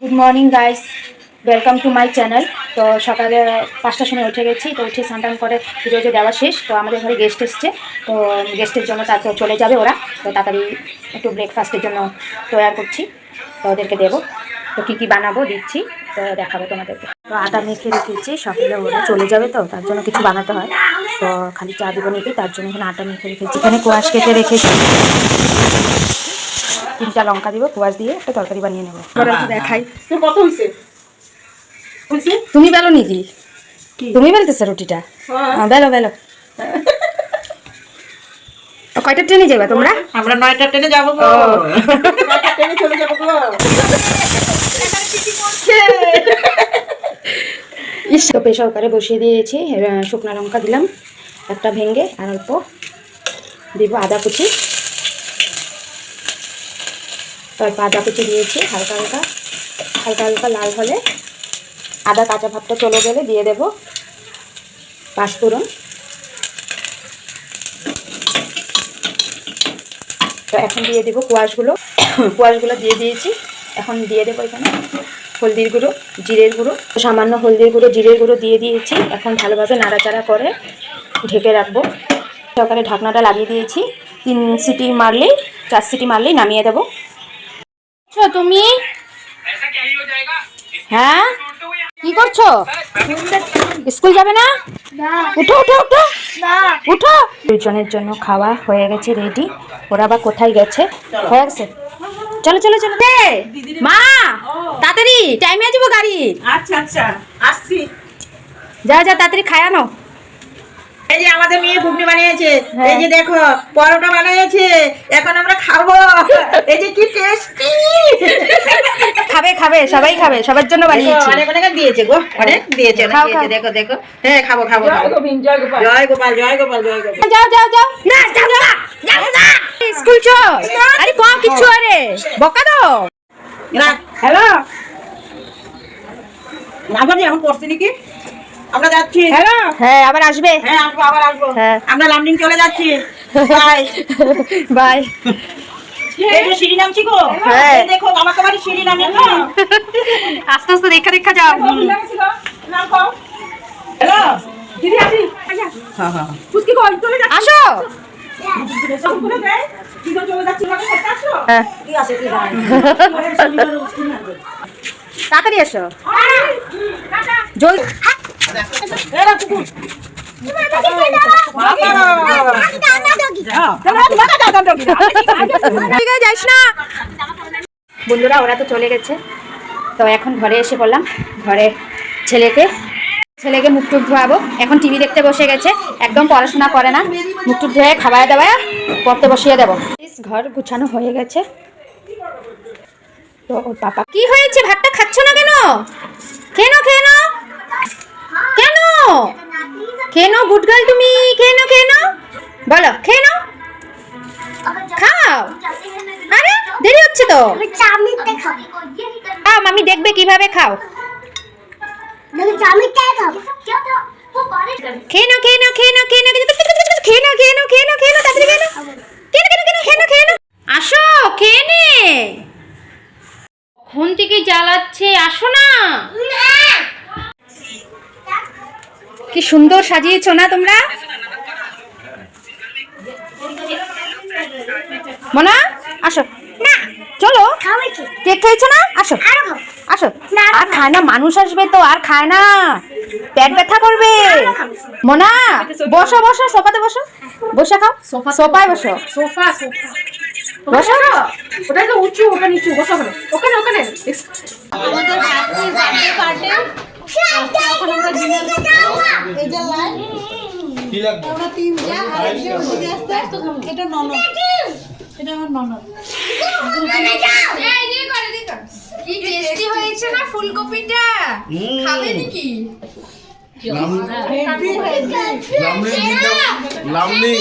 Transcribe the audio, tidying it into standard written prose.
Good morning guys, welcome to my channel. তো সকালে 5টার সময় উঠে গেছি। তো উঠে স্নান করে পুজো দেওয়া শেষ। তো আমাদের ঘরে গেস্ট এসছে, তো গেস্টের জন্য তারপর চলে যাবে ওরা। তো তাড়াতাড়ি একটু ব্রেকফাস্টের জন্য তৈরি করছি, তো ওদেরকে দেবো। তো কী কী বানাবো দিচ্ছি, তো দেখাবো তোমাদেরকে। তো আটা মেখে রেখেছি, সকালে ওরা চলে যাবে, তো তার জন্য কিছু বানাতে হয়। তো খালি চা দেবো নাকি, তার জন্য এখানে আটা মেখে রেখেছি। এখানে কোয়াশ কেটে রেখেছি, 3টা লঙ্কা দিব, কোয়াশ দিয়ে একটা তরকারি বানিয়ে নেবো। দেখাই তুমি বেলো নাকি? তুমি বেলতেছো রুটিটা? বেলো বেলো। কয়টা ট্রেনে যাবে তোমরা? আমরা 9টা ট্রেনে যাবো গো। 9টা ট্রেনে চলে যাবো গো। তো প্রেসার কুকারে বসিয়ে দিয়েছি। শুকনো লঙ্কা দিলাম একটা ভেঙে, আর অল্প দিব আদা কুচি। অল্প আদা কুচি দিয়েছি, হালকা হালকা হালকা হালকা লাল হলে, আদা কাঁচা ভাবটা চলে গেলে দিয়ে দেব পাঁচফোড়ন। তো এখন দিয়ে দেবো কোয়াশগুলো। কোয়াশগুলো দিয়ে দিয়েছি। এখন দিয়ে দেবো এখানে হলদির গুঁড়ো, জিরের গুঁড়ো, সামান্য হলদির গুঁড়ো, জিরের গুঁড়ো দিয়ে দিয়েছি। এখন ভালোভাবে নাড়াচাড়া করে ঢেকে রাখবো। সকালে ঢাকনাটা লাগিয়ে দিয়েছি। 3 সিটি মারলেই, 4 সিটি মারলেই নামিয়ে দেবো। তুমি হ্যাঁ কি করছো? স্কুল যাবে না? উঠো উঠো উঠো উঠো। দুজনের জন্য খাওয়া হয়ে গেছে, রেডি। ওরা আবার কোথায় গেছে? হয়ে গেছে, চলো চলো চলো। মা তাড়াতাড়ি, টাইমে যাবো গাড়ি। আচ্ছা আচ্ছা আসছি। যা যা তাড়াতাড়ি খায় আনো। এই যে আমাদের মেয়ে ঘুগনি বানিয়েছে, এই যে দেখো পরোটা বানিয়েছে, এখন আমরা খাবো। এই যে কি টেস্টি। খাবে খাবে, সবাই খাবে, সবার জন্য বানিয়েছি। অনেক অনেক দিয়েছে গো, অনেক দিয়েছে, দেখো দেখো। হ্যাঁ খাবো খাবো। জয় গোবিন্দ, জয় গোপাল, জয় গোপাল, জয় গোপাল, জয় গোপাল। যাও যাও যাও। না যাও না, যাও না, স্কুল চল। আরে কম কিছু, আরে বকা দাও না। হ্যালো রাবাজি, এখন পড়ছি নাকি? আমরা যাচ্ছি। হ্যালো হ্যাঁ আবার আসবে। হ্যাঁ আসবো, আবার আসবো। হ্যাঁ আমরা লামডিং চলে যাচ্ছি। Bye bye. এই যে সিঁড়ি নামছি গো। হ্যাঁ এই দেখো আমাকে বাড়ি সিঁড়ি নামি না। আস্তে আস্তে দেখা দেখা যাও। হ্যালো দিদি আসি। হ্যাঁ হ্যাঁ পুচকি কল চলে যাচ্ছে। আসো। সব করে দেয় দিদি চলে যাচ্ছে, আমাকে করতে আসো। হ্যাঁ কি আছে কি জানি। তাড়াতাড়ি এসো। জল এরা কুকুর যাইস না। বন্ধুরা ওরা তো চলে গেছে, তো এখন ঘরে এসে বললাম, ঘরে ছেলেকে মুখ টুক ধোয়াবো। এখন টিভি দেখতে বসে গেছে, একদম পড়াশোনা করে না। মুখ টুক ধুয়ে খাবার দাবার পড়তে বসিয়ে দেবো। ঘর গুছানো হয়ে গেছে। তো ওর পাপা কি হয়েছে, ভাতটা খাচ্ছ না কেন? কেন কেন কেন কেন গুড গার্ল তুমি? কেন কেন বলো, কেন খাও। আরে দেরি হচ্ছে তো। খাও, মামি দেখবে কিভাবে খাও। খেয়ে নাও খেয়ে নাও খেয়ে নাও খেয়ে নাও খেয়ে নাও খেয়ে নাও খেয়ে নাও খেয়ে নাও তাড়াতাড়ি খেয়ে নাও খেয়ে নাও খেয়ে নাও। আসো খেয়ে নে। ফোন থেকে জ্বালাচ্ছে, আসো না। কি সুন্দর সাজিয়েছো না তোমরা? মোনা আসো না, চলো। কেক খেয়েছো না? আসো আসো। আর খায় না, মানুষ আসবে তো, আর খায় না, পেট ব্যথা করবে। মোনা বসো বসো, সোফাতে বসো, বসে খাও। সোফায় বসো, সোফা বসো। ওটা তো উঁচু, ওটা নিচু, বসো ওখানে ওখানে ওখানে। এটা আমার ননদ। কি টেস্টি হয়েছে না ফুলকপিটা? খাবে নাকি? লামনি